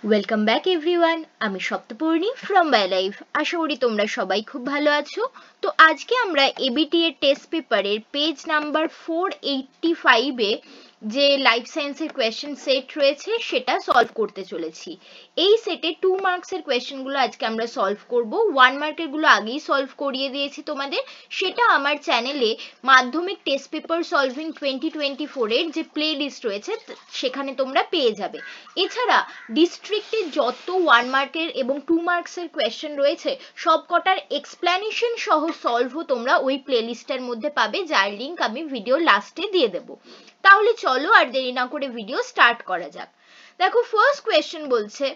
Welcome back everyone, আমি Saptaparni from my life. আশা করি তোমরা সবাই খুব ভালো আছো। তো আজকে আমরা এবিটি এর টেস্ট পেপারের পেজ নাম্বার 485-এ যে লাইফ সায়েন্সের কোয়েশ্চেন সেট রয়েছে সেটা সলভ করতে চলেছি। এই সেটে 2 মার্কসের কোয়েশ্চেনগুলো আজকে আমরা সলভ করব। 1 মার্কের গুলো আগেই সলভ করিয়ে দিয়েছি তোমাদের, সেটা আমার চ্যানেলে মাধ্যমিক টেস্ট পেপার সলভিং 2024 এর যে প্লে লিস্ট রয়েছে সেখানে তোমরা পেয়ে যাবে। এছাড়া ডিস্ট্রিক্টের যত 1 মার্কের এবং 2 মার্কসের কোয়েশ্চেন রয়েছে সব কটার এক্সপ্লেনেশন সহ সলভও তোমরা ওই প্লেলিস্টের মধ্যে পাবে, যার লিংক আমি ভিডিও লাস্টে দিয়ে দেব। তাহলে চলো আর দেরি না করে ভিডিও স্টার্ট করা যাক। দেখো, ফার্স্ট কোয়েশ্চেন বলছে,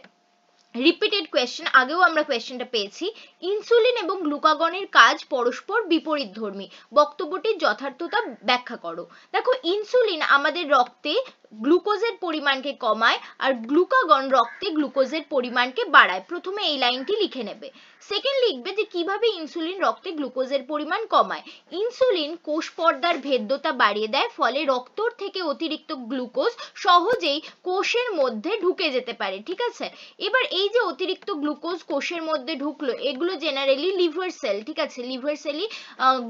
রিপিটেড কোয়েশ্চেন, আগেও আমরা কোয়েশ্চেনটা পেয়েছি, ইনসুলিন এবং গ্লুকাগনের কাজ পরস্পর বিপরীতধর্মী, বক্তব্যটির যথার্থতা ব্যাখ্যা করো। দেখো, ইনসুলিন আমাদের রক্তে গ্লুকোজের পরিমাণকে কমায় আর গ্লুকাগন রক্তে গ্লুকোজের পরিমাণকে বাড়ায়। প্রথমে এই লাইনটি লিখে নেবে। সেকেন্ড লিখবে যে কিভাবে ইনসুলিন রক্তে গ্লুকোজের পরিমাণ কমায়। ইনসুলিন কোষ পর্দার ভেদ্যতা বাড়িয়ে দেয়, ফলে রক্তর থেকে অতিরিক্ত গ্লুকোজ সহজেই কোষের মধ্যে ঢুকে যেতে পারে। ঠিক আছে, এবার এই যে অতিরিক্ত গ্লুকোজ কোষের মধ্যে ঢুকলো, এগুলো জেনারেলি লিভার সেল, ঠিক আছে, লিভার সেলই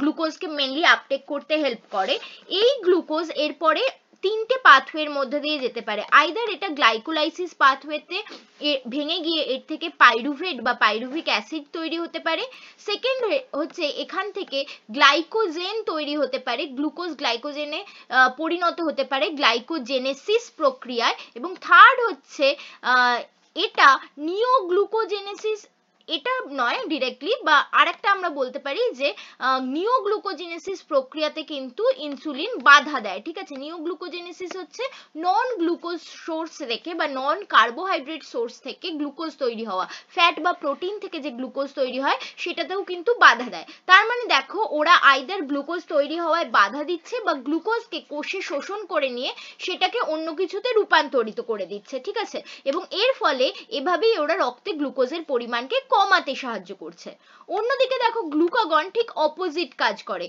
গ্লুকোজকে মেনলি আপটেক করতে হেল্প করে। এই গ্লুকোজ এরপরে তিনটে পাথওয়ের মধ্যে দিয়ে যেতে পারে। আইদার এটা গ্লাইকোলাইসিস পাথওয়েতে ভেঙে গিয়ে এর থেকে পাইরুভেট বা পাইরুভিক অ্যাসিড তৈরি হতে পারে। সেকেন্ড হচ্ছে এখান থেকে গ্লাইকোজেন তৈরি হতে পারে, গ্লুকোজ গ্লাইকোজেনে পরিণত হতে পারে গ্লাইকোজেনেসিস প্রক্রিয়ায়। এবং থার্ড হচ্ছে এটা নিওগ্লুকোজেনেসিস, এটা নয় ডিরেক্টলি, বা আরেকটা আমরা বলতে পারি যে নিওগ্লুকোজেনেসিস প্রক্রিয়াতে কিন্তু ইনসুলিন বাধা দেয়। ঠিক আছে, নিওগ্লুকোজেনেসিস হচ্ছে নন গ্লুকোজ সোর্স রেখে বা নন কার্বোহাইড্রেট সোর্স থেকে গ্লুকোজ তৈরি হওয়া, ফ্যাট বা প্রোটিন থেকে যে গ্লুকোজ তৈরি হয় সেটাতেও কিন্তু বাধা দেয়। তার মানে দেখো, ওরা আইদার গ্লুকোজ তৈরি হওয়ায় বাধা দিচ্ছে বা গ্লুকোজকে কোষে শোষণ করে নিয়ে সেটাকে অন্য কিছুতে রূপান্তরিত করে দিচ্ছে। ঠিক আছে, এবং এর ফলে এভাবেই ওরা রক্তে গ্লুকোজের পরিমাণকে কমাতে সাহায্য করছে। অন্যদিকে দেখো, গ্লুকাগন ঠিক অপোজিট কাজ করে।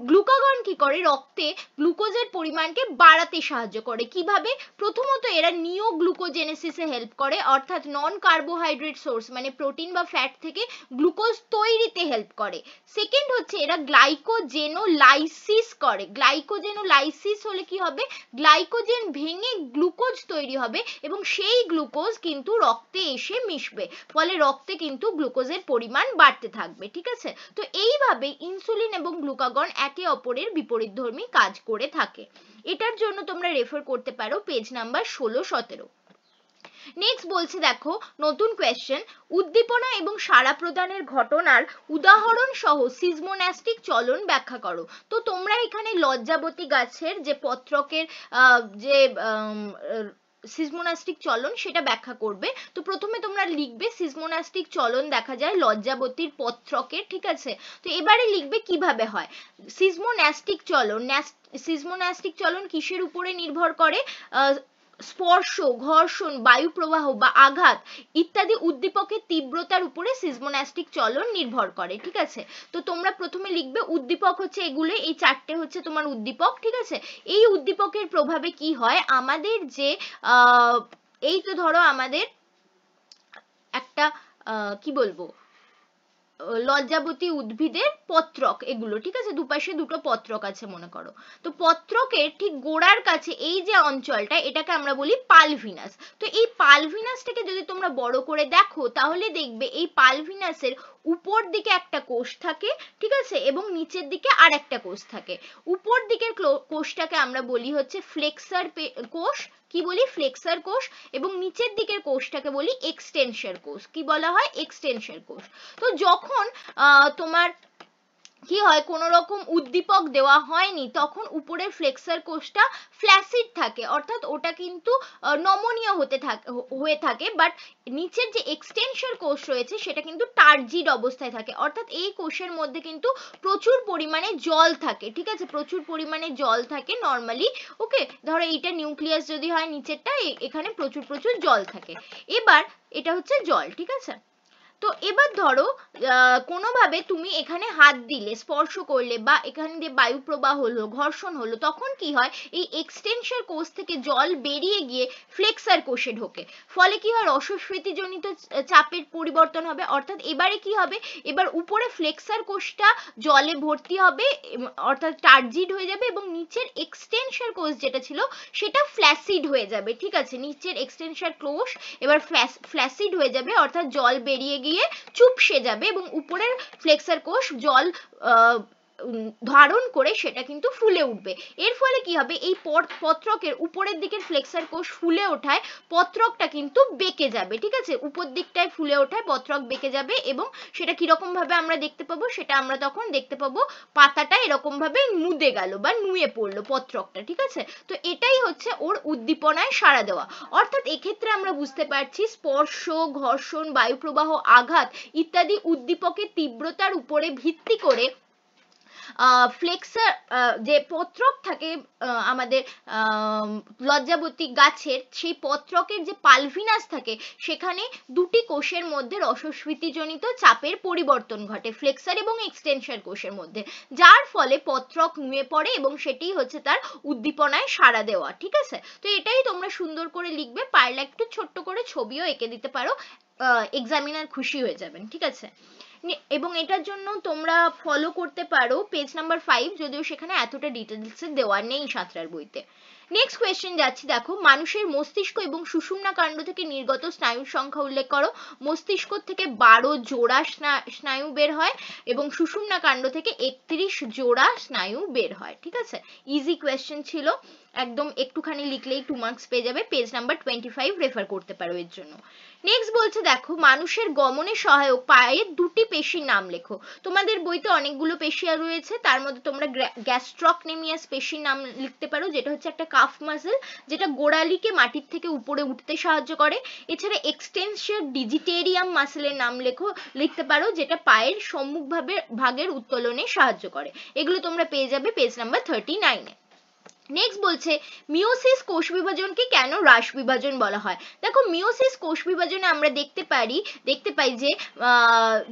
গ্লুকাগন কি করে, রক্তে গ্লুকোজের পরিমাণকে বাড়াতে সাহায্য করে। কিভাবে? প্রথমত এরা নিওগ্লুকোজেনেসিসে হেল্প করে, অর্থাৎ নন কার্বোহাইড্রেট সোর্স মানে প্রোটিন বা ফ্যাট থেকে গ্লুকোজ তৈরিতে হেল্প করে। সেকেন্ড হচ্ছে এরা গ্লাইকোজেনোলাইসিস করে। গ্লাইকোজেনোলাইসিস হলে কি হবে, গ্লাইকোজেন ভেঙে গ্লুকোজ তৈরি হবে এবং সেই গ্লুকোজ কিন্তু রক্তে এসে মিশবে, ফলে রক্তে কিন্তু গ্লুকোজের পরিমাণ বাড়তে থাকবে। ঠিক আছে, তো এইভাবে ইনসুলিন এবং গ্লুকাগন একে অপরের বিপরীতধর্মী কাজ করে থাকে। এটার জন্য তোমরা রেফার করতে পারো পেজ নাম্বার 16-17। নেক্সট বলছে, দেখো নতুন কোয়েশ্চেন, উদ্দীপনা এবং সাড়া প্রদানের ঘটনার উদাহরণ সহ সিজমোন্যাস্টিক চলন ব্যাখ্যা করো। তো তোমরা এখানে লজ্জাবতী গাছের যে পত্রকের যে সিজমোনাস্টিক চলন সেটা ব্যাখ্যা করবে। তো প্রথমে তোমরা লিখবে সিজমোনাস্টিক চলন দেখা যায় লজ্জাবতীর পত্রকে। ঠিক আছে, তো এবারে লিখবে কিভাবে হয় সিজমোন্যাস্টিক চলন। সিজমোন্যাস্টিক চলন কিসের উপরে নির্ভর করে? স্পর্শ, ঘর্ষণ, বায়ু প্রবাহ বা আঘাত ইত্যাদি উদ্দীপকের তীব্রতার উপরে সিজমোন্যাস্টিক চলন নির্ভর করে। ঠিক আছে, তো তোমরা প্রথমে লিখবে উদ্দীপক হচ্ছে এগুলো, এই চারটে হচ্ছে তোমার উদ্দীপক। ঠিক আছে, এই উদ্দীপকের প্রভাবে কি হয়, আমাদের যে এই তো ধরো আমাদের একটা কি বলবো, লজ্জাবতী উদ্ভিদের পত্রক এগুলো। ঠিক আছে, দুপাশে দুটো পত্রক আছে মনে করো। তো পত্রকের ঠিক গোড়ার কাছে এই যে অঞ্চলটা, এটাকে আমরা বলি পালভিনাস। তো এই পালভিনাসটাকে যদি তোমরা বড় করে দেখো তাহলে দেখবে এই পালভিনাসের উপর দিকে একটা কোষ থাকে, ঠিক আছে, এবং নিচের দিকে আর একটা কোষ থাকে। উপর দিকের কোষটাকে আমরা বলি হচ্ছে ফ্লেক্সার কোষ, কি বলি, ফ্লেক্সার কোষ, এবং নিচের দিকের কোষটাকে বলি এক্সটেনসর কোষ। কি বলা হয়? এক্সটেনসর কোষ। তো যখন তোমার কি হয়, কোনো রকম উদ্দীপক দেওয়া হয়নি তখন উপরের ফ্লেক্সার কোষটা ফ্ল্যাসিড থাকে, অর্থাৎ ওটা কিন্তু নমনীয় হয়ে থাকে, বাট নিচের যে এক্সটেনসর কোষ রয়েছে সেটা কিন্তু টার্জিড অবস্থায় থাকে, অর্থাৎ এই কোষের মধ্যে কিন্তু প্রচুর পরিমাণে জল থাকে। ঠিক আছে, প্রচুর পরিমাণে জল থাকে নর্মালি। ওকে, ধরো এইটা নিউক্লিয়াস যদি হয় নিচেরটা, এখানে প্রচুর প্রচুর জল থাকে। এবার এটা হচ্ছে জল। ঠিক আছে, তো এবার ধরো কোনোভাবে তুমি এখানে হাত দিলে, স্পর্শ করলে, বা এখানে যে বায়ু প্রবাহ হলো, ঘর্ষণ হলো, তখন কি হয়, এই এক্সটেনশন কোষ থেকে জল বেরিয়ে গিয়ে ফ্লেক্সার কোষে ঢোকে। ফলে কি হয়, রসস্ফীতিজনিত চাপের পরিবর্তন হবে। অর্থাৎ এবারে কি হবে, এবার উপরে ফ্লেক্সার কোষটা জলে ভর্তি হবে, অর্থাৎ টার্জিড হয়ে যাবে, এবং নিচের এক্সটেনশন কোষ যেটা ছিল সেটা ফ্ল্যাসিড হয়ে যাবে। ঠিক আছে, নিচের এক্সটেনশন কোষ এবার ফ্ল্যাসিড হয়ে যাবে, অর্থাৎ জল বেরিয়ে গিয়ে চুপসে যাবে, এবং উপরের ফ্লেক্সার কোষ জল ধারণ করে সেটা কিন্তু ফুলে উঠবে। এর ফলে কি হবে, এই পত্রকের উপরের দিকের ফ্লেক্সার কোষ ফুলে ওঠায় পত্রকটা কিন্তু বেঁকে যাবে। ঠিক আছে, উপর দিকটায় ফুলে ওঠায় পত্রক বেঁকে যাবে, এবং সেটা কিরকম ভাবে আমরা দেখতে পাবো, সেটা আমরা তখন দেখতে পাবো পাতাটা এরকম ভাবে মুদে গেল বা নুয়ে পড়লো পত্রকটা। ঠিক আছে, তো এটাই হচ্ছে ওর উদ্দীপনায় সাড়া দেওয়া। অর্থাৎ এক্ষেত্রে আমরা বুঝতে পারছি স্পর্শ, ঘর্ষণ, বায়ুপ্রবাহ, আঘাত ইত্যাদি উদ্দীপকের তীব্রতার উপরে ভিত্তি করে ফ্লেক্সার যে পত্রক থাকে আমাদের লজ্জাবতী গাছের, সেই পত্রকের যে পালভিনাস থাকে সেখানে দুটি কোষের মধ্যে রসস্ফীতিজনিত চাপের পরিবর্তন ঘটে, ফ্লেক্সার এবং এক্সটেনশন কোষের মধ্যে, যার ফলে পত্রক নুয়ে পড়ে এবং সেটি হচ্ছে তার উদ্দীপনায় সাড়া দেওয়া। ঠিক আছে, তো এটাই তোমরা সুন্দর করে লিখবে, পারলে একটু ছোট্ট করে ছবিও এঁকে দিতে পারো, এক্সামিনার খুশি হয়ে যাবেন। ঠিক আছে, এবং এটার জন্য তোমরা ফলো করতে পারো পেজ নাম্বার 5, যদিও সেখানে এতটা ডিটেলসে দেওয়া নেই সাঁতরার বইতে। নেক্সট কোয়েশ্চেন যাচ্ছি, দেখো মানুষের মস্তিষ্ক এবং সুষুম্না কাণ্ড থেকে নির্গত স্নায়ুর সংখ্যা উল্লেখ করো। মস্তিষ্ক থেকে 12 জোড়া স্নায়ু বের হয় এবং সুষুম্না কাণ্ড থেকে 31 জোড়া স্নায়ু বের হয়। ঠিক আছে, ইজি কোয়েশ্চেন ছিল, একদম একটুখানি লিখলেই 2 মার্কস পেয়ে যাবে। পেজ নাম্বার 25 রেফার করতে পারো এর জন্য। নেক্সট বলছে, দেখো মানুষের গমনে সহায়ক পায়ের দুটি পেশির নাম লেখো। তোমাদের বইতে অনেকগুলো পেশি রয়েছে, তার মধ্যে তোমরা গ্যাস্ট্রোকনেমিয়াস পেশির নাম লিখতে পারো, যেটা হচ্ছে একটা কাফ মাসল, যেটা গোড়ালিকে মাটির থেকে উপরে উঠতে সাহায্য করে। এছাড়া এক্সটেনসর ডিজিটেরিয়াম মাসেলের নাম লিখতে পারো, যেটা পায়ের সম্মুখ ভাগের উত্তোলনে সাহায্য করে। এগুলো তোমরা পেয়ে যাবে পেজ নাম্বার 39-এ। নেক্সট বলছে, মিওসিস কোষ বিভাজনকে কেন হ্রাস বিভাজন বলা হয়? দেখো, মিওসিস কোষ বিভাজনে আমরা দেখতে পাই যে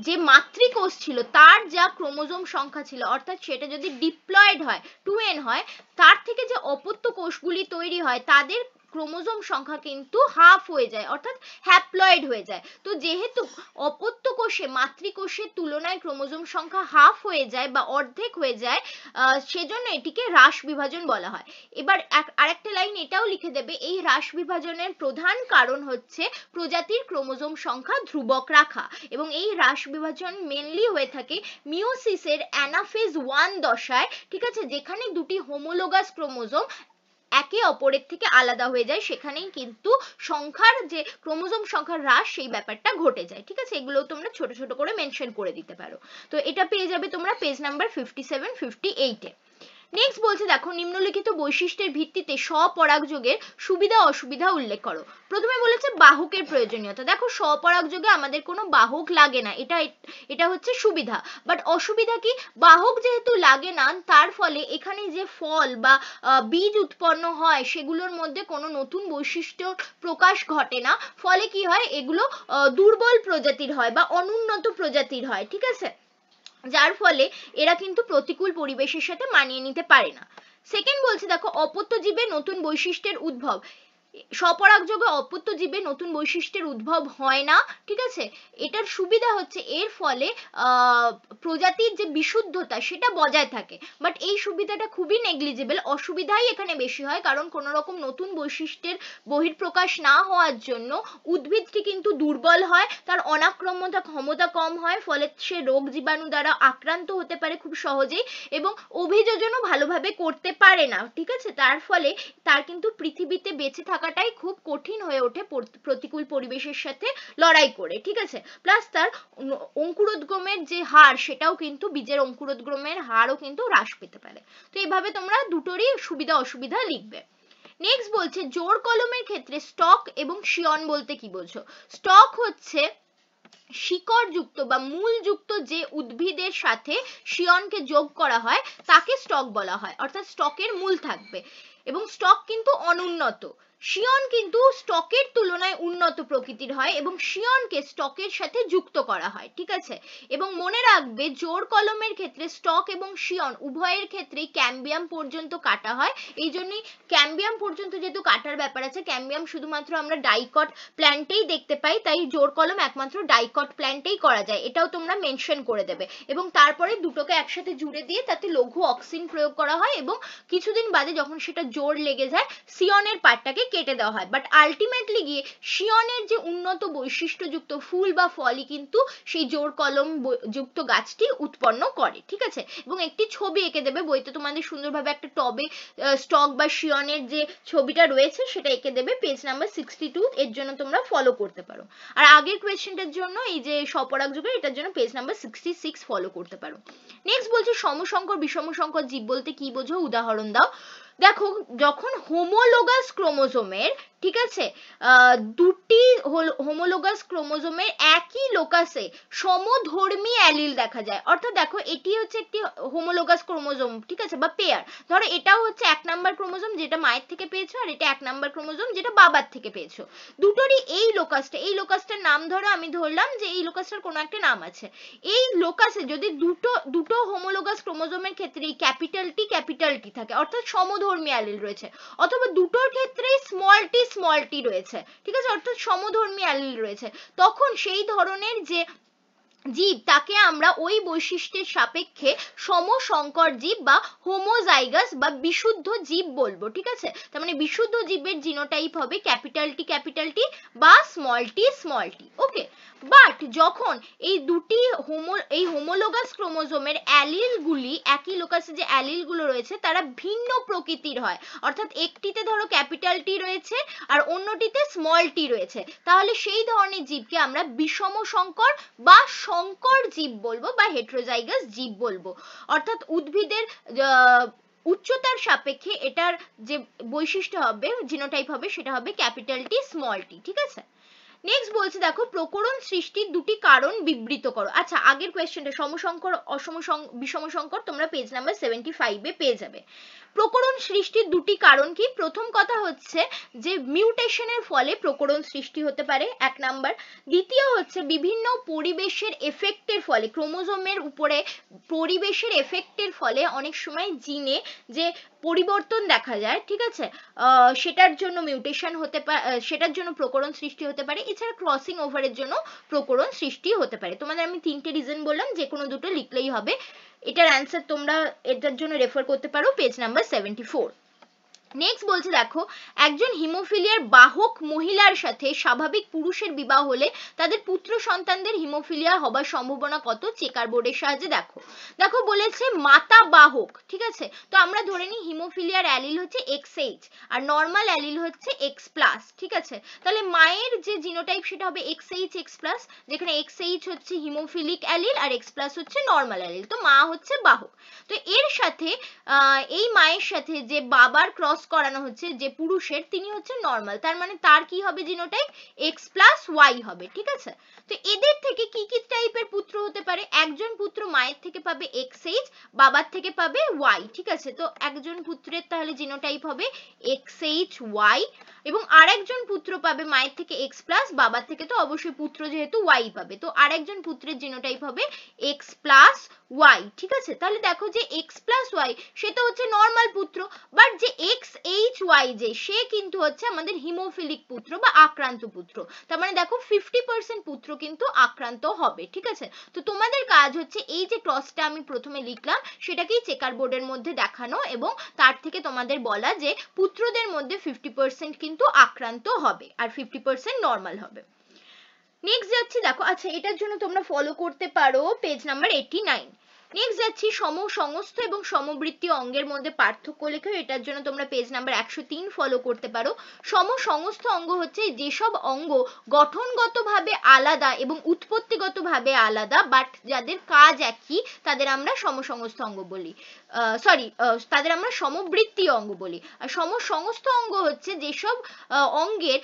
যে মাতৃকোষ ছিল তার যা ক্রোমোজোম সংখ্যা ছিল, অর্থাৎ সেটা যদি ডিপ্লয়েড হয় 2n হয়, তার থেকে যে অপত্য কোষগুলি তৈরি হয় তাদের ক্রোমোজোম সংখ্যা কিন্তু হাফ হয়ে যায়, অর্থাৎ হ্যাপ্লয়েড হয়ে যায়। তো যেহেতু অপত্য কোষে মাতৃকোষের তুলনায় ক্রোমোজোম সংখ্যা হাফ হয়ে যায় বা অর্ধেক হয়ে যায়, সেজন্য এটিকে হ্রাস বিভাজন বলা হয়। এবার আরেকটা লাইন এটাও লিখে দেবে, এই হ্রাস বিভাজনের প্রধান কারণ হচ্ছে প্রজাতির ক্রোমোজোম সংখ্যা ধ্রুবক রাখা, এবং এই হ্রাস বিভাজন মেনলি হয়ে থাকে মিওসিসের অ্যানাফেজ 1 দশায়। ঠিক আছে, যেখানে দুটি হোমোলোগাস ক্রোমোজোম একে অপরের থেকে আলাদা হয়ে যায়, সেখানেই কিন্তু সংখ্যার যে ক্রোমোজোম সংখ্যার হ্রাস সেই ব্যাপারটা ঘটে যায়। ঠিক আছে, এগুলো তোমরা ছোট ছোট করে মেনশন করে দিতে পারো। তো এটা পেয়ে যাবে তোমরা পেজ নাম্বার 57-58-এ। নেক্সট বলছে, দেখো নিম্নলিখিত বৈশিষ্ট্যের ভিত্তিতে স্বপরাগযোগের সুবিধা অসুবিধা উল্লেখ করো। প্রথমে বলেছে বাহকের প্রয়োজনীয়তা। দেখো, স্বপরাগযোগে আমাদের কোনো বাহক লাগে না, এটা হচ্ছে সুবিধা। বাট অসুবিধা কি, বাহক যেহেতু লাগে না, তার ফলে এখানে যে ফল বা বীজ উৎপন্ন হয় সেগুলোর মধ্যে কোনো নতুন বৈশিষ্ট্য প্রকাশ ঘটে না। ফলে কি হয়, এগুলো দুর্বল প্রজাতির হয় বা অনুন্নত প্রজাতির হয়। ঠিক আছে, যার ফলে এরা কিন্তু প্রতিকূল পরিবেশের সাথে মানিয়ে নিতে পারে না। সেকেন্ড বলছে, দেখো অপত্য জীবে নতুন বৈশিষ্ট্যের উদ্ভব। স্বপরাগযোগে অপত্য জীবে নতুন বৈশিষ্ট্যের উদ্ভব হয় না। ঠিক আছে, এটার সুবিধা হচ্ছে এর ফলে প্রজাতির যে বিশুদ্ধতা সেটা বজায় থাকে, বাট এই সুবিধাটা খুবই নেগলিজেবল। অসুবিধাই এখানে বেশি হয়, কারণ কোনো রকম নতুন বৈশিষ্ট্যের বহিঃপ্রকাশ না হওয়ার জন্য উদ্ভিদটি কিন্তু দুর্বল হয়, তার অনাক্রম্যতা ক্ষমতা কম হয়, ফলে সে রোগ জীবাণু দ্বারা আক্রান্ত হতে পারে খুব সহজেই, এবং অভিযোজনও ভালোভাবে করতে পারে না। ঠিক আছে, তার ফলে তার কিন্তু পৃথিবীতে বেঁচে থাকাটাই খুব কঠিন হয়ে ওঠে প্রতিকূল পরিবেশের সাথে লড়াই করে। ঠিক আছে, প্লাস তার অঙ্কুরোদ্গমের যে হার, সেটাও কিন্তু বীজের অঙ্কুরোদ্গমের হারও কিন্তু হ্রাস পেতে পারে। তো এইভাবে তোমরা দুটোরই সুবিধা অসুবিধা লিখবে। নেক্সট বলছে, জোর কলমের ক্ষেত্রে স্টক এবং শিয়ন বলতে কি বোঝো? স্টক হচ্ছে শিকড়যুক্ত বা মূলযুক্ত যে উদ্ভিদের সাথে শিয়নকে যোগ করা হয় তাকে স্টক বলা হয়, অর্থাৎ স্টকের মূল থাকবে, এবং স্টক কিন্তু অনুন্নত। শিয়ন কিন্তু স্টকের তুলনায় উন্নত প্রকৃতির হয় এবং শিয়নকে স্টকের সাথে যুক্ত করা হয়, ঠিক আছে। এবং মনে রাখবে জোর কলমের ক্ষেত্রে স্টক এবং শিয়ন উভয়ের ক্ষেত্রেই ক্যাম্বিয়াম পর্যন্ত কাটা হয়। এই জন্যই ক্যাম্বিয়াম পর্যন্ত যেহেতু কাটার ব্যাপার আছে, ক্যাম্বিয়াম শুধুমাত্র আমরা ডাইকট প্ল্যান্টেই দেখতে পাই, তাই জোর কলম একমাত্র ডাইকট প্ল্যান্টেই করা যায়, এটাও তোমরা মেনশন করে দেবে। এবং তারপরে দুটোকে একসাথে জুড়ে দিয়ে তাতে লঘু অক্সিন প্রয়োগ করা হয় এবং কিছুদিন বাদে যখন সেটা জোর লেগে যায় শিয়নের পার্টটাকে কেটে দেওয়া হয়। বাট আলটিমেটলি গিয়ে শিয়নের যে উন্নত বৈশিষ্ট্যযুক্ত ফুল বা ফলই কিন্তু সেই জোর কলম যুক্ত গাছটি উৎপন্ন করে, ঠিক আছে। এবং একটি ছবি এঁকে দেবে বইতে তোমাদের সুন্দরভাবে, একটা টবে স্টক বা শিয়নের যে ছবিটা রয়েছে সেটা এঁকে দেবে, পেজ নাম্বার 62, এর জন্য তোমরা ফলো করতে পারো। আর আগের কোয়েশ্চেনটার জন্য এই যে স্বপরাগ যুগের, এটার জন্য পেজ নাম্বার 66 ফলো করতে পারো। নেক্সট বলছে সমসংকর বিষমসংকর জীব বলতে কি বোঝো, উদাহরণ দাও। দেখো যখন হোমোলোগাস ক্রোমোজোমের, ঠিক আছে, দুটি হোমোলোগাস ক্রোমোজোমের একই লোকাসে সমধর্মী অ্যালিল দেখা যায়, অর্থাৎ দেখো এটি হচ্ছে একটি হোমোলোগাস ক্রোমোজোম, ঠিক আছে, বা পেয়ার। ধরো এটাও হচ্ছে 1 নাম্বার ক্রোমোজোম যেটা মায়ের থেকে পেয়েছো, আর এটা 1 নাম্বার ক্রোমোজোম যেটা বাবার থেকে পেয়েছো। দুটোরই এই লোকাসটার নাম ধরো, আমি ধরলাম যে এই লোকাসটার কোনো একটা নাম আছে। এই লোকাসে যদি দুটো হোমোলোগাস ক্রোমোজোমের ক্ষেত্রে ক্যাপিটাল টি থাকে, অর্থাৎ সমধর্মী অ্যালিল রয়েছে, অথবা দুটোর ক্ষেত্রে স্মল টি রয়েছে, ঠিক আছে, অর্থাৎ সমধর্মী অ্যালিল রয়েছে, তখন সেই ধরনের যে জীব তাকে আমরা ওই বৈশিষ্ট্যের সাপেক্ষে সমসংকর জীব বা হোমোজাইগাস বা বিশুদ্ধ জীব বলবো, ঠিক আছে। তার মানে বিশুদ্ধ জীবের জিনোটাইপ হবে ক্যাপিটাল টি বা স্মল টি। ওকে, বাট যখন এই দুটি হোমোলোগাস ক্রোমোজোমের অ্যালিলগুলি, একই লোকাসে যে অ্যালিলগুলো রয়েছে তারা ভিন্ন প্রকৃতির হয়, অর্থাৎ একটিতে ধরো ক্যাপিটাল টি রয়েছে আর অন্যটিতে স্মল টি রয়েছে, তাহলে সেই ধরনের জীবকে আমরা বিষম সংকর বা সংকর জীব বলবো বা হেটেরোজাইগাস জীব বলবো। অর্থাৎ উদ্ভিদের উচ্চতার সাপেক্ষে এটার যে বৈশিষ্ট্য হবে, জিনোটাইপ হবে, সেটা হবে ক্যাপিটাল টি স্মল টি, ঠিক আছে। নেক্সট বলছে দেখো প্রকরণ সৃষ্টির দুটি কারণ বিবৃত করো। আচ্ছা, আগের কোয়েশ্চেনটা সমসংকর বিষমসংকর তোমরা পেজ নাম্বার 75 পেয়ে যাবে। প্রকরণ সৃষ্টির দুটি কারণ কি? প্রথম কথা হচ্ছে যে মিউটেশনের ফলে প্রকরণ সৃষ্টি হতে পারে, 1 নাম্বার। দ্বিতীয় হচ্ছে বিভিন্ন পরিবেশের এফেক্টের ফলে, ক্রোমোজোমের উপরে পরিবেশের এফেক্টের ফলে অনেক সময় জিনে যে পরিবর্তন দেখা যায়, ঠিক আছে, সেটার জন্য মিউটেশন হতে পারে, সেটার জন্য প্রকরণ সৃষ্টি হতে পারে। এছাড়া ক্রসিং ওভারের জন্য প্রকরণ সৃষ্টি হতে পারে। তোমাদের আমি 3টে রিজন বললাম, যে কোনো দুটো লিখলেই হবে। এটার অ্যান্সার তোমরা এটার জন্য রেফার করতে পারো পেজ নাম্বার 74। নেক্সট বলছে দেখো একজন হিমোফিলিয়ার বাহক মহিলার সাথে স্বাভাবিক পুরুষের বিবাহ হলে তাদের পুত্র সন্তানদের হিমোফিলিয়া হবার সম্ভাবনা কত? চেকার বোর্ডের সাহায্যে দেখো। দেখো বলেছে মাতা বাহক, ঠিক আছে, তো আমরা ধরে নিই হিমোফিলিয়ার অ্যালিল হচ্ছে XH আর নর্মাল অ্যালিল হচ্ছে X+, ঠিক আছে। তাহলে মায়ের যে জিনোটাইপ সেটা হবে XH X+, যেখানে XH হচ্ছে হিমোফিলিক অ্যালিল আর X+ হচ্ছে নর্মাল অ্যালিল, তো মা হচ্ছে বাহক। তো এর সাথে এই মায়ের সাথে যে বাবার ক্রস করানো হচ্ছে যে পুরুষের, তিনি হচ্ছে নর্মাল, তার মানে তার কি হবে জিনোটাইপ X+Y হবে, ঠিক আছে। তো এদের থেকে কি কি টাইপের পুত্র হতে পারে? একজন পুত্র মায়ের থেকে পাবে XH, বাবার থেকে পাবে Y, ঠিক আছে। তো একজন পুত্রের তাহলে জিনোটাইপ হবে XHY এবং আরেকজন পুত্র পাবে মায়ের থেকে X+, বাবার থেকে তো অবশ্যই পুত্র যেহেতু Y পাবে, তো আরেকজন পুত্রের জিনোটাইপ হবে X+Y, ঠিক আছে। তাহলে দেখো যে X+Y সেটা হচ্ছে নর্মাল পুত্র, বাট যে XHY যে সে কিন্তু হচ্ছে আমাদের হিমোফিলিক পুত্র বা আক্রান্ত পুত্র, তার মানে দেখো 50% পুত্র কিন্তু আক্রান্ত হবে, ঠিক আছে। তো তোমাদের কাজ হচ্ছে এই যে ক্রসটা আমি প্রথমে লিখলাম সেটাকেই চেকার বোর্ডের মধ্যে দেখানো এবং তার থেকে তোমাদের বলা যে পুত্রদের মধ্যে 50% কিন্তু আক্রান্ত হবে আর 50% নর্মাল হবে। নেক্সট যাচ্ছি দেখো, আচ্ছা এটার জন্য তোমরা ফলো করতে পারো পেজ নাম্বার 89। নেক্সট যাচ্ছি সমসংস্থ এবং সমবৃত্তীয় অঙ্গের মধ্যে পার্থক্য লেখো, এটার জন্য তোমরা পেজ নাম্বার 103 ফলো করতে পারো। সমসংস্থ অঙ্গ হচ্ছে যেসব অঙ্গ গঠনগতভাবে আলাদা এবং উৎপত্তিগতভাবে আলাদা বাট যাদের কাজ একই তাদের আমরা সমসংস্থ অঙ্গ বলি, তাদের আমরা সমবৃত্তীয় অঙ্গ বলি। আর সমসংস্থ অঙ্গ হচ্ছে যেসব অঙ্গের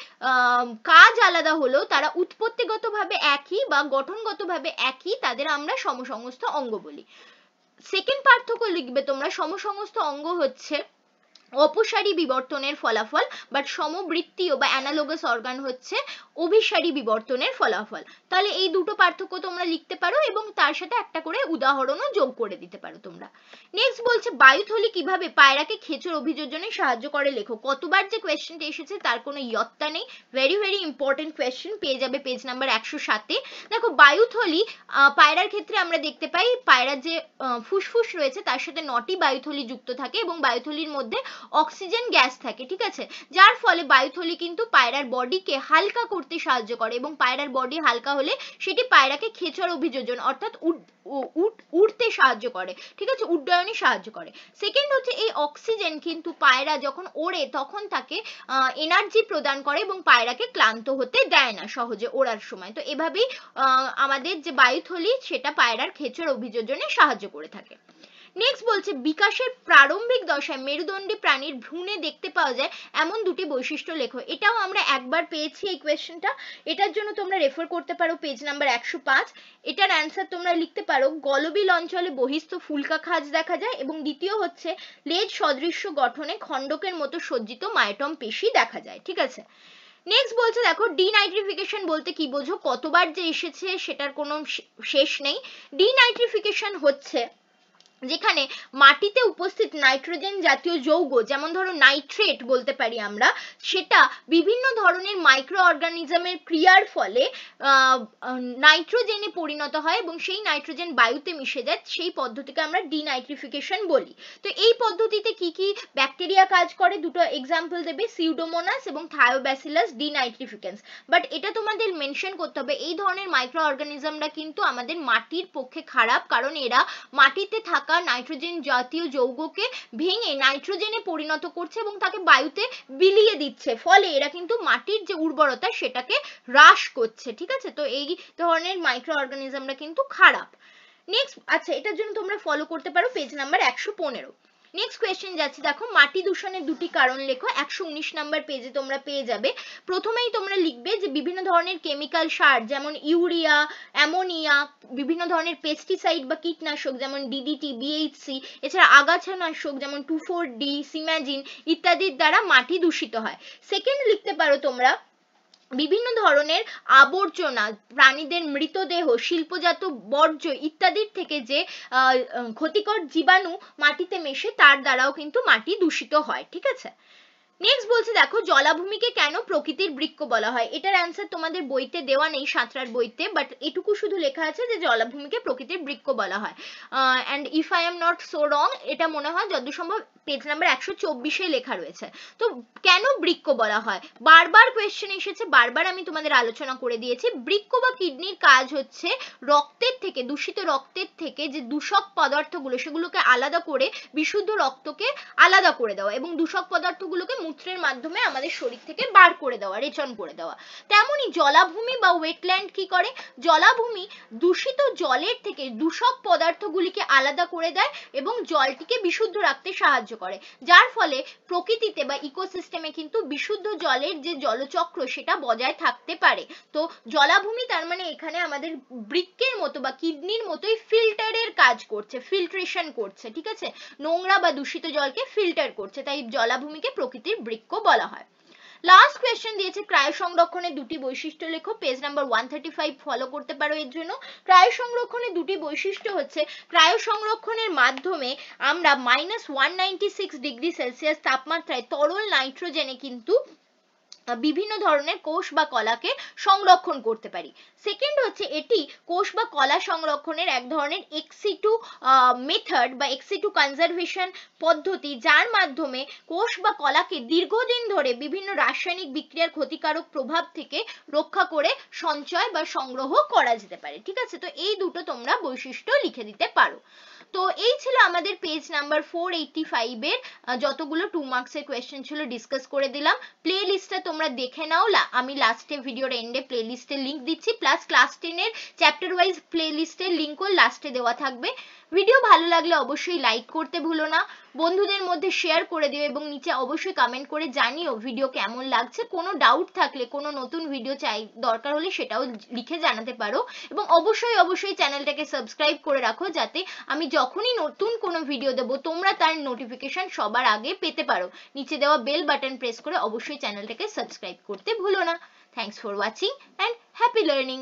কাজ আলাদা হলেও তারা উৎপত্তিগতভাবে একই বা গঠনগতভাবে একই, তাদের আমরা সমসংস্থ অঙ্গ বলি। সেকেন্ড পার্থক্য লিখবে তোমরা, সমসংস্থ অঙ্গ হচ্ছে অপসারী বিবর্তনের ফলাফল, বাট সমবৃত্তীয় বা অ্যানালোগাস অর্গান হচ্ছে অভিসারী বিবর্তনের ফলাফল। তাহলে এই দুটো পার্থক্য তোমরা লিখতে পারো এবং তার সাথে একটা করে উদাহরণও যোগ করে দিতে পারো তোমরা। নেক্সট বলছে বায়ুথলি কিভাবে পায়রাকে খেচর অভিযোজনে সাহায্য করে লেখো। কতবার যে কোয়েশ্চেনটা এসেছে তার কোনো ইয়ত্তা নেই, ভেরি ভেরি ইম্পর্টেন্ট কোয়েশ্চেন, পেয়ে যাবে পেজ নাম্বার 107-এ। দেখো বায়ুথলি পায়রার ক্ষেত্রে আমরা দেখতে পাই পায়রার যে ফুসফুস রয়েছে তার সাথে 9টি বায়ুথলি যুক্ত থাকে এবং বায়ুথলির মধ্যে অক্সিজেন গ্যাস থাকে, ঠিক আছে, যার ফলে বায়ুথলি কিন্তু পায়রার বডিকে হালকা করতে সাহায্য করে এবং পায়রার বডি হালকা হলে সেটি পায়রাকে খেচর অভিযোজন অর্থাৎ উঠতে সাহায্য করে, ঠিক আছে, উড্ডয়নে সাহায্য করে। সেকেন্ড হচ্ছে এই অক্সিজেন কিন্তু পায়রা যখন ওড়ে তখন তাকে এনার্জি প্রদান করে এবং পায়রাকে ক্লান্ত হতে দেয় না সহজে ওড়ার সময়। তো এভাবেই আমাদের যে বায়ুথলি সেটা পায়রার খেচর অভিযোজনে সাহায্য করে থাকে। নেক্সট বলছে বিকাশের প্রারম্ভিক দশায় মেরুদণ্ডী প্রাণীর ভ্রূণে দেখতে পাওয়া যায় এমন দুটি বৈশিষ্ট্য লেখো। এটাও আমরা একবার পেয়েছি এই কোয়েশ্চেনটা, এটার জন্য তোমরা রেফার করতে পারো পেজ নাম্বার 105। এটার অ্যান্সার তোমরা লিখতে পারো গলবিল অঞ্চলে বহিস্থ ফুলকা খাঁজ দেখা যায় এবং দ্বিতীয় হচ্ছে লেজ সদৃশ্য গঠনে খণ্ডকের মতো সজ্জিত মায়োটম পেশি দেখা যায়, ঠিক আছে। নেক্সট বলছে দেখো ডিনাইট্রিফিকেশন বলতে কি বোঝো, কতবার যে এসেছে সেটার কোনো শেষ নেই। ডিনাইট্রিফিকেশন হচ্ছে যেখানে মাটিতে উপস্থিত নাইট্রোজেন জাতীয় যৌগ, যেমন ধরো নাইট্রেট বলতে পারি আমরা, সেটা বিভিন্ন ধরনের মাইক্রো অর্গানিজমের ক্রিয়ার ফলে নাইট্রোজেনে পরিণত হয় এবং সেই নাইট্রোজেন বায়ুতে মিশে যায়, সেই পদ্ধতিকে আমরা ডিনাইট্রিফিকেশন বলি। তো এই পদ্ধতিতে কি কি ব্যাকটেরিয়া কাজ করে দুটো এক্সাম্পল দেবে, সিউডোমোনাস এবং থায়োব্যাসিলাস ডিনাইট্রিফিকেন্স। বাট এটা তোমাদের মেনশন করতে হবে এই ধরনের মাইক্রো অর্গানিজমরা কিন্তু আমাদের মাটির পক্ষে খারাপ, কারণ এরা মাটিতে থাকা নাইট্রোজেন জাতীয় যৌগকে ভেঙে নাইট্রোজেনে পরিণত করছে এবং তাকে বায়ুতে বিলিয়ে দিচ্ছে, ফলে এরা কিন্তু মাটির যে উর্বরতা সেটাকে হ্রাস করছে, ঠিক আছে। তো এই ধরনের মাইক্রো অর্গানিজমরা কিন্তু খারাপ। নেক্সট, আচ্ছা এটার জন্য তোমরা ফলো করতে পারো পেজ নাম্বার 115। নেক্সট কোয়েশ্চেন যাচ্ছে, দেখো মাটি দূষণের দুটি কারণ লেখো, 119 নাম্বার পেজে তোমরা পেয়ে যাবে। প্রথমেই তোমরা লিখবে যে বিভিন্ন ধরনের কেমিক্যাল সার যেমন ইউরিয়া, অ্যামোনিয়া, বিভিন্ন ধরনের পেস্টিসাইড বা কীটনাশক যেমন ডিডিটি, বিএইচসি, এছাড়া আগাছানাশক যেমন 2,4-D, সিম্যাজিন ইত্যাদির দ্বারা মাটি দূষিত হয়। সেকেন্ড লিখতে পারো তোমরা বিভিন্ন ধরনের আবর্জনা, প্রাণীদের মৃতদেহ, শিল্পজাত বর্জ্য ইত্যাদির থেকে যে ক্ষতিকর জীবাণু মাটিতে মেশে তার দ্বারাও কিন্তু মাটি দূষিত হয়, ঠিক আছে। নেক্সট বলছে দেখো জলাভূমিকে কেন প্রকৃতির বৃক্ষ বলা হয়। এটার অ্যান্সার তোমাদের বইতে দেওয়া নেই, সাঁতরার বইতে, বাট এটুকু শুধু লেখা আছে যে জলাভূমিকে প্রকৃতির বৃক্ষ বলা হয়। And if I am not so রং, এটা মনে হয় যত সম্ভব পেজ নাম্বার 124-এ লেখা রয়েছে। তো কেন বৃক্ষ বলা হয়, বারবার কোয়েশ্চেন এসেছে, বারবার আমি তোমাদের আলোচনা করে দিয়েছি। বৃক্ষ বা কিডনির কাজ হচ্ছে রক্তের থেকে, দূষিত রক্তের থেকে যে দূষক পদার্থগুলো সেগুলোকে আলাদা করে বিশুদ্ধ রক্তকে আলাদা করে দেওয়া এবং দূষক পদার্থগুলোকে মূত্রের মাধ্যমে আমাদের শরীর থেকে বার করে দেওয়া, রেচন করে দেওয়া। তেমনি জলাভূমি বা ওয়েটল্যান্ড কি করে, জলাভূমি দূষিত জলের থেকে দূষক পদার্থগুলিকে আলাদা করে দেয় এবং জলটিকে বিশুদ্ধ রাখতে সাহায্য করে, যার ফলে প্রকৃতিতে বা ইকোসিস্টেমে কিন্তু বিশুদ্ধ জলের যে জলচক্র সেটা বজায় থাকতে পারে। তো জলাভূমি তার মানে এখানে আমাদের বৃক্কের মতো বা কিডনির মতোই ফিল্টারের কাজ করছে, ফিল্ট্রেশন করছে, ঠিক আছে, নোংরা বা দূষিত জলকে ফিল্টার করছে, তাই জলাভূমিকে প্রকৃতির বৃক্ষ বলা হয়। লাস্ট কোয়েশ্চেন দিয়েছে ক্রায়ো সংরক্ষণের দুটি বৈশিষ্ট্য লেখো, পেজ নাম্বার 135 ফলো করতে পারো এর জন্য। ক্রায়ো সংরক্ষণের দুটি বৈশিষ্ট্য হচ্ছে ক্রায়ো সংরক্ষণের মাধ্যমে আমরা -196°C তাপমাত্রায় তরল নাইট্রোজেনে কিন্তু বিভিন্ন ধরনের কোষ বা কলাকে সংরক্ষণ করতে পারি। সেকেন্ড হচ্ছে এটি কোষ বা কলা সংরক্ষণের এক ধরনের ex-situ মেথড বা ex-situ কনজারভেশন পদ্ধতি, যার মাধ্যমে কোষ বা কলাকে দীর্ঘদিন ধরে বিভিন্ন রাসায়নিক বিক্রিয়ার ক্ষতিকারক প্রভাব থেকে রক্ষা করে সঞ্চয় বা সংগ্রহ করা যেতে পারে, ঠিক আছে। তো এই দুটো তোমরা বৈশিষ্ট্য লিখে দিতে পারো। তো এই ছিল আমাদের পেজ নাম্বার 485 এর যতগুলো 2 মার্কসের কোয়েশ্চেন ছিল ডিসকাস করে দিলাম। প্লে লিস্টটা তোমরা দেখে নাও, আমি লাস্টে ভিডিওর এন্ডে প্লে লিস্টের লিঙ্ক দিচ্ছি, প্লাস ক্লাস 10 এর চ্যাপ্টার ওয়াইজ প্লে লিস্টের লিঙ্কও লাস্টে দেওয়া থাকবে। ভিডিও ভালো লাগলে অবশ্যই লাইক করতে ভুলো না, বন্ধুদের মধ্যে শেয়ার করে দিও এবং নিচে অবশ্যই কমেন্ট করে জানিও ভিডিও কেমন লাগছে। কোনো ডাউট থাকলে, কোনো নতুন ভিডিও দরকার হলে সেটাও লিখে জানাতে পারো এবং অবশ্যই চ্যানেলটাকে সাবস্ক্রাইব করে রাখো যাতে আমি যখনই নতুন কোনো ভিডিও দেবো তোমরা তার নোটিফিকেশন সবার আগে পেতে পারো। নিচে দেওয়া বেল বাটন প্রেস করে অবশ্যই চ্যানেলটাকে সাবস্ক্রাইব করতে ভুলো না। Thanks for watching and happy learning.